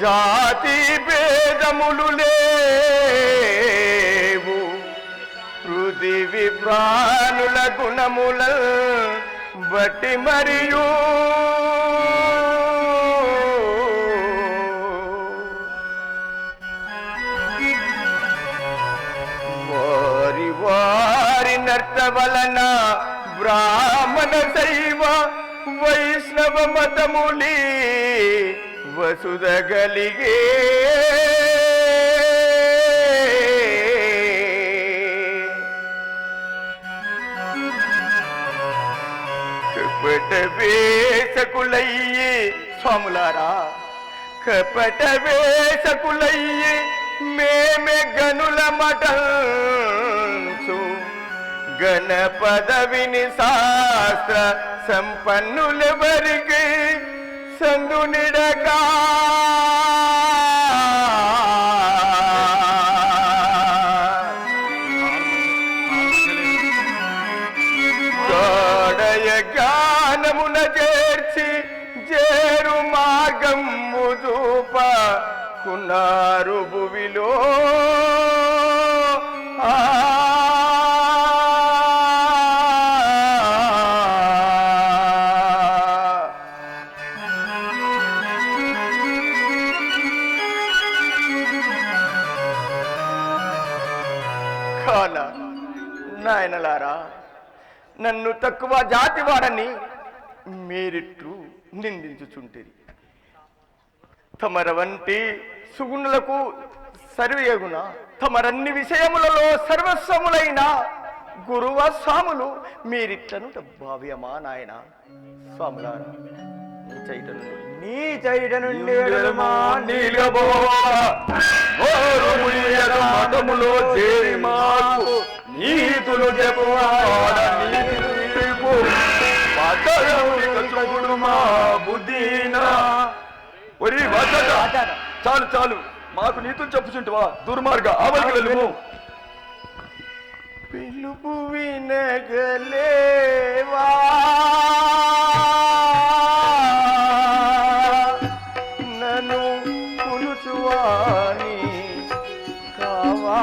జాతి భేదములు లేవు, పృథివి ప్రాణుల గుణముల బట్టి మరియు వారి వారి నర్త వలన బ్రాహ్మణ శైవ వైష్ణవ మతములి వసుదగలిగే. కపట వేషకులయ్యి స్వాములారా, కపట వేషకులయ్యి మేమే గనుల మటంచు గణ పదవిని శాస్త్ర సంపన్నులెవరికి సందునిడగా. గాఢయ జ్ఞానమున చేర్చి చేరు మార్గము చూప కున్నారు భువిలో. నాయనలారా, నన్ను తక్కువ జాతి వాడని మీరిట్లు నిందించుచుంటిరి. తమర వంటి సుగుణులకు సర్వయగుణ తమరన్ని విషయములలో సర్వస్వములైన గురువ స్వాములు మీరిట్లను భావ్యమా నాయన. స్వాములారా, నీ చైట నుండి మతములో చేరి మాకు నీతులు చూడు మా బుద్ధినా. ఒరి చాలు చాలు, మాకు నీతులు చెప్పుచుంటివా దుర్మార్గ. ఆవలికి వెళ్ళము. పిలుపు వినగలేవా నన్ను కొలుచువాని కావా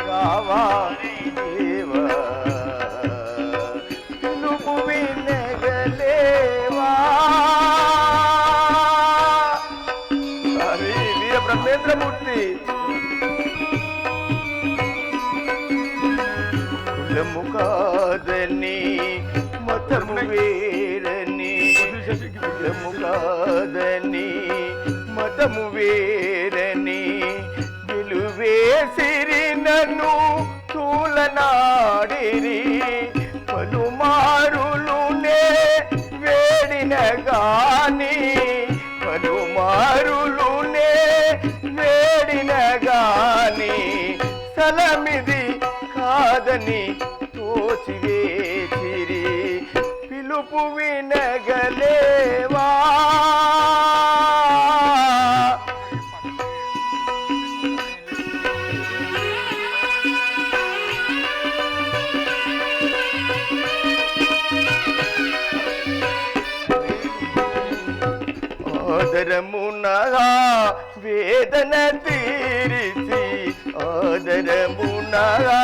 కావా దేవా. పిలుపు వినగలేవా. వీర బ్రహ్మేంద్రమూర్తి కులము కాదని మతము వేరని, కులము కాదని మతము వేరని నిలువేసిరి నన్ను తూలనాడిరి. పలుమారులునే వేడిన గాని, పలుమారులునే వేడిన గాని సలమిది కాదని తోచివేసిరి. పిలుపు వినగలేవా ఆదరమునగా వేదన తీరిచి ఆదరమునగా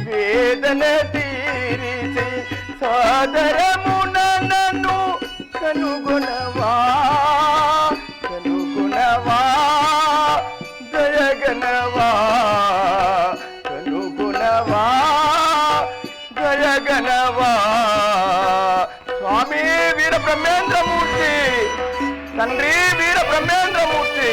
వేదన తీరిచి సాదరమున నన్ను కనుగొనవా కనుగొనవా దయగనవా కనుగొనవా దయగనవా స్వామి వీర బ్రహ్మేంద్రమూర్తి తండ్రి వీర బ్రహ్మేంద్రమూర్తి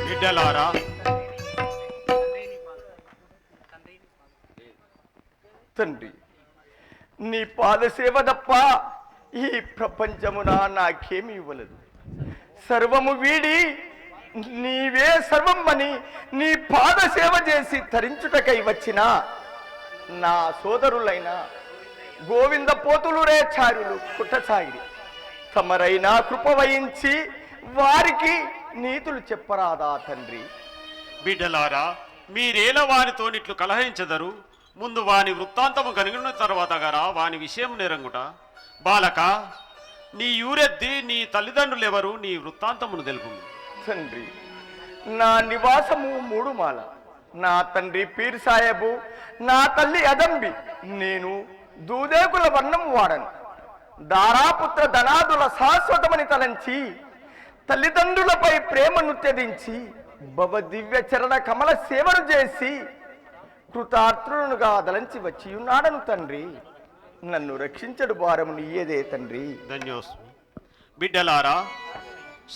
బిడ్డలారా, తండ్రి నీ పాదసేవ తప్ప ఈ ప్రపంచమున నాకేమీ ఇవ్వలేదు. సర్వము వీడి నీవే సర్వమని నీ పాదసేవ చేసి తరించుటకై వచ్చిన నా సోదరులైన గోవింద పోతులు రేచారులు కుట్టసాగిరి తమరైనా కృప వహించి వారికి నీతులు చెప్పరాదా తండ్రి? బిడ్డలారా, మీరేలా వానితోనిట్లు కలహించదరు? ముందు వాని వృత్తాంతము కనుగొన్న తర్వాత గారా వాని విషయం నెరంగుట. బాలక, నీ ఊరెద్ది నీ తల్లిదండ్రులెవరు? నీ వృత్తాంతమును తెలుపు. తండ్రి, నా నివాసము మూడుమాల. నా తండ్రి పీర్ సాహెబు, నా తల్లి అదంబి. నేను దూదేకుల వర్ణం వాడను. దారాపుత్ర ధనాదుల శాశ్వతమని తలంచి తల్లిదండ్రులపై ప్రేమను త్యజించి భవ దివ్య చరణ కమల సేవను చేసి కృతార్థునుగా దలంచి వచ్చి ఉన్నాడను తండ్రి. నన్ను రక్షించడు భారము నీయేదే తండ్రి. ధన్యోస్మి. బిడ్డలారా,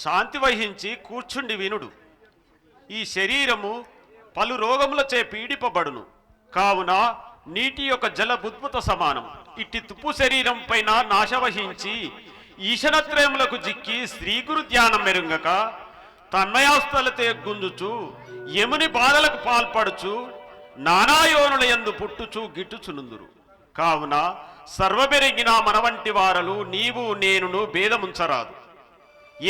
శాంతి వహించి కూర్చుండి వినుడు. ఈ శరీరము పలు రోగములచే పీడిపబడును. కావున నీటి యొక్క జల బుద్భుత సమానం. ఇట్టి తుప్పు శరీరం పైన నాశవహించి ఈశనత్రయములకు జిక్కి శ్రీగురు ధ్యానం మెరుంగక తన్మయాస్థలతే గుంజుచు యముని బాధలకు పాల్పడుచు నానాయోనుల యందు పుట్టుచు గిట్టుచునుందురు. కావున సర్వబెరిగిన మన వంటి వారలు నీవు నేనును భేదముంచరాదు.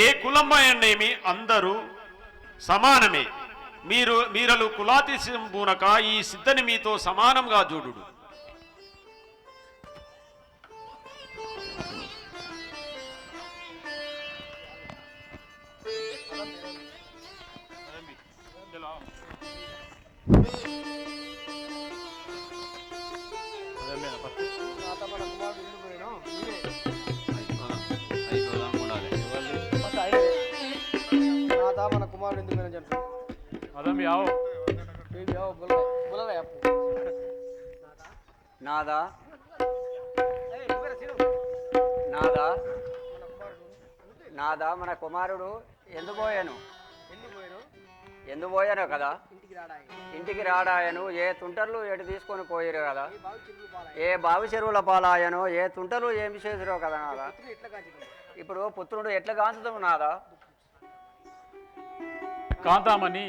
ఏ కులమనేమి అందరూ సమానమే. మీరలు కులాతిశంబూనక ఈ సిద్ధని మీతో సమానంగా చూడుడు. మన కుమారుడు ఎందుకు చెప్పి అదమ్మి ఆవు నాదా నాదా నాదా మన కుమారుడు ఎందుకు పోయాను కదా, ఇంటికి రాడాయను. ఏ తుంటర్లు ఎటు తీసుకొని పోయారు కదా, ఏ బావి చెరువుల పాలాయనో, ఏ తుంటలు ఏమి చేసిరో కదా నాదా. ఇప్పుడు పుత్రుడు ఎట్లా కాంచుతాము నాదా? కాంతామని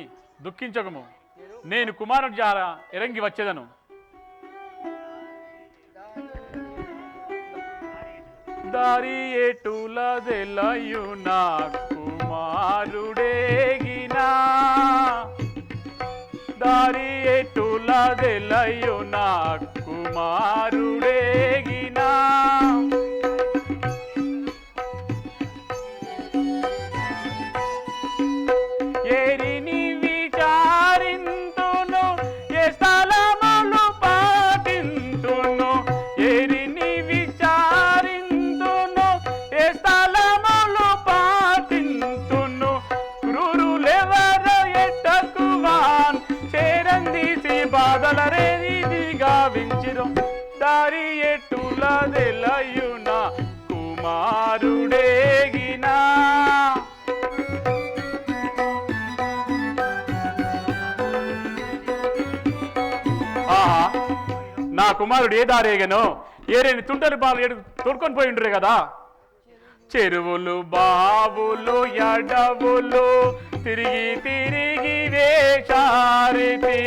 దుఃఖించకము, నేను కుమారుడు జారా ఎరంగి వచ్చేదను. దారి ఎటులదెలయు నా కుమారుడేగినా, దారి ఎటులదెలయు నా కుమారుడేగినా. ఏరిని విచారింతును, ఏ స్థలములు పాటింతును. ఏరిని విచారింతును, ఏ స్థలములు పాటింతును. క్రూరులెవరో ఎట్టకువాన్ చేరందీసి బాధల రేదిగా వించిరు. దారి ఎటులదెలయున కుమారుడేగినా. నా కుమారుడు ఏ దారేగనో, ఏరేని తుంటరి బాలు తోడుకొని పోయి ఉండరు కదా. చెరువులు బావులు ఎడవులు తిరిగి తిరిగి వేశారితి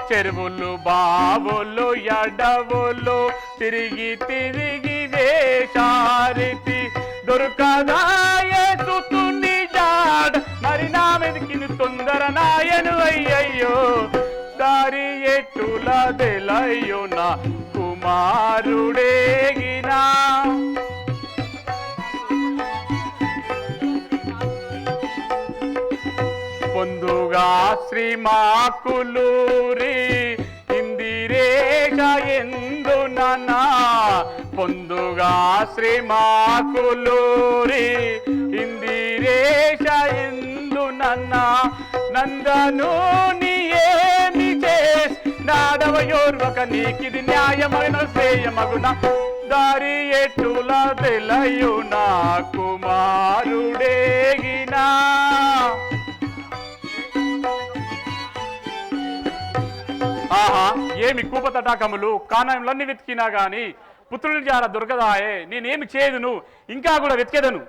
చెరువులు బావులు ఎడవులు తిరిగి తిరిగి వేశారితి దొరకదాయే సుతుని జాడ మరి నా మెదికిని తొందర నాయను అయ్యయ్యో దారి ఎట్టుల తెలయ్యో నా కుమారుడేగినా పొందుగా శ్రీమాకులూరి ఇందిరేష ఎందునన్నా పొందుగా శ్రీమాకులూరి ఇందిరేష ఎందునన్నా నందను నీ ఏమి చేసి నాడవయోర్వక నీకిది న్యాయమైన శ్రేయమగున దారి ఎట్టుల తెలయు నా కుమారుడేగినా ఆహా ఏమి కూపతటాకములు కానములన్నీ వెతికినా గాని పుత్రుని జార దొరకదాయే నేనేమి చేయదును ఇంకా కూడా వెతికెదను